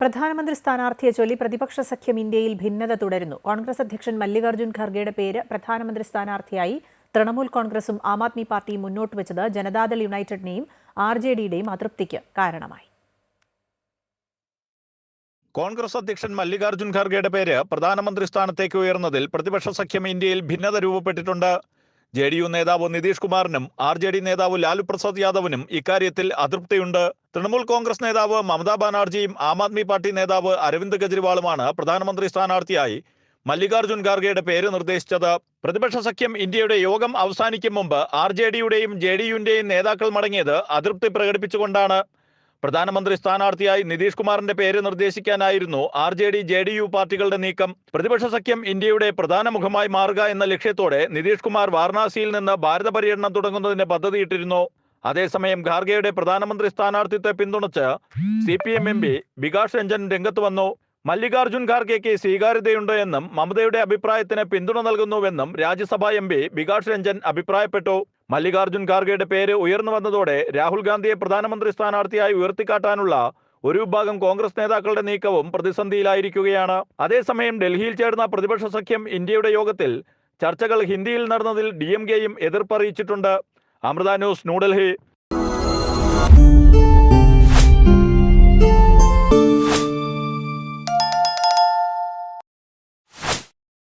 പ്രധാനമന്ത്രി സ്ഥാനാർത്ഥിയെ ചൊല്ലി പ്രതിപക്ഷ സഖ്യം ഇന്ത്യയിൽ ഭിന്നത തുടരുന്നു. കോൺഗ്രസ് അധ്യക്ഷൻ മല്ലികാർജ്ജുൻ ഖർഗെയുടെ പേര് പ്രധാനമന്ത്രി സ്ഥാനാർത്ഥിയായി തൃണമൂൽ കോൺഗ്രസും ആം ആദ്മി പാർട്ടിയും മുന്നോട്ട് വെച്ചത് ജനതാദൾ യുണൈറ്റഡിനെയും RJDയുടെയും അതൃപ്തിക്ക് കാരണമായി. കോൺഗ്രസ് അധ്യക്ഷൻ മല്ലികാർജ്ജുൻ ഖർഗെയുടെ പേര് പ്രധാനമന്ത്രി സ്ഥാനത്തേക്ക് ഉയർന്നതിൽ പ്രതിപക്ഷ സഖ്യം ഇന്ത്യയിൽ ഭിന്നത രൂപപ്പെട്ടിട്ടുണ്ട്. JDU നേതാവ് നിതീഷ് കുമാറിനും RJD നേതാവ് ലാലു പ്രസാദ് യാദവിനും ഇക്കാര്യത്തിൽ അതൃപ്തിയുണ്ട്. തൃണമൂൽ കോൺഗ്രസ് നേതാവ് മമതാ ബാനർജിയും ആം ആദ്മി പാർട്ടി നേതാവ് അരവിന്ദ് കെജ്രിവാളുമാണ് പ്രധാനമന്ത്രി സ്ഥാനാർത്ഥിയായി മല്ലികാർജ്ജുൻ ഖാർഗെയുടെ പേര് നിർദ്ദേശിച്ചത്. പ്രതിപക്ഷ സഖ്യം ഇന്ത്യയുടെ യോഗം അവസാനിക്കും മുമ്പ് RJDയുടെയും JDUവിന്റെയും നേതാക്കൾ മടങ്ങിയത് അതൃപ്തി പ്രകടിപ്പിച്ചുകൊണ്ടാണ്. പ്രധാനമന്ത്രി സ്ഥാനാർത്ഥിയായി നിതീഷ് കുമാറിന്റെ പേര് നിർദ്ദേശിക്കാനായിരുന്നു RJD JDU പാർട്ടികളുടെ നീക്കം. പ്രതിപക്ഷ സഖ്യം ഇന്ത്യയുടെ പ്രധാന മുഖമായി മാറുക എന്ന ലക്ഷ്യത്തോടെ നിതീഷ് കുമാർ വാരണാസിയിൽ നിന്ന് ഭാരത പര്യടനം തുടങ്ങുന്നതിന് പദ്ധതിയിട്ടിരുന്നു. അതേസമയം ഖാർഗെയുടെ പ്രധാനമന്ത്രി സ്ഥാനാർത്ഥിത്വത്തെ പിന്തുണച്ച് CPM MP വികാസ് രഞ്ജൻ രംഗത്ത് വന്നു. മല്ലികാർജ്ജുൻ ഖാർഗെയ്ക്ക് സ്വീകാര്യതയുണ്ട് എന്നും മമതയുടെ അഭിപ്രായത്തിന് പിന്തുണ നൽകുന്നുവെന്നും രാജ്യസഭാ MP വികാസ് രഞ്ജൻ അഭിപ്രായപ്പെട്ടു. മല്ലികാർജ്ജുൻ ഖാർഗെയുടെ പേര് ഉയർന്നു വന്നതോടെ രാഹുൽ ഗാന്ധിയെ പ്രധാനമന്ത്രി സ്ഥാനാർത്ഥിയായി ഉയർത്തിക്കാട്ടാനുള്ള ഒരു വിഭാഗം കോൺഗ്രസ് നേതാക്കളുടെ നീക്കവും പ്രതിസന്ധിയിലായിരിക്കുകയാണ്. അതേസമയം ഡൽഹിയിൽ ചേർന്ന പ്രതിപക്ഷ സഖ്യം ഇന്ത്യയുടെ യോഗത്തിൽ ചർച്ചകൾ ഹിന്ദിയിൽ നടന്നതിൽ DMKയും എതിർപ്പറിയിച്ചിട്ടുണ്ട്. അമൃത ന്യൂസ്, ന്യൂഡൽഹി.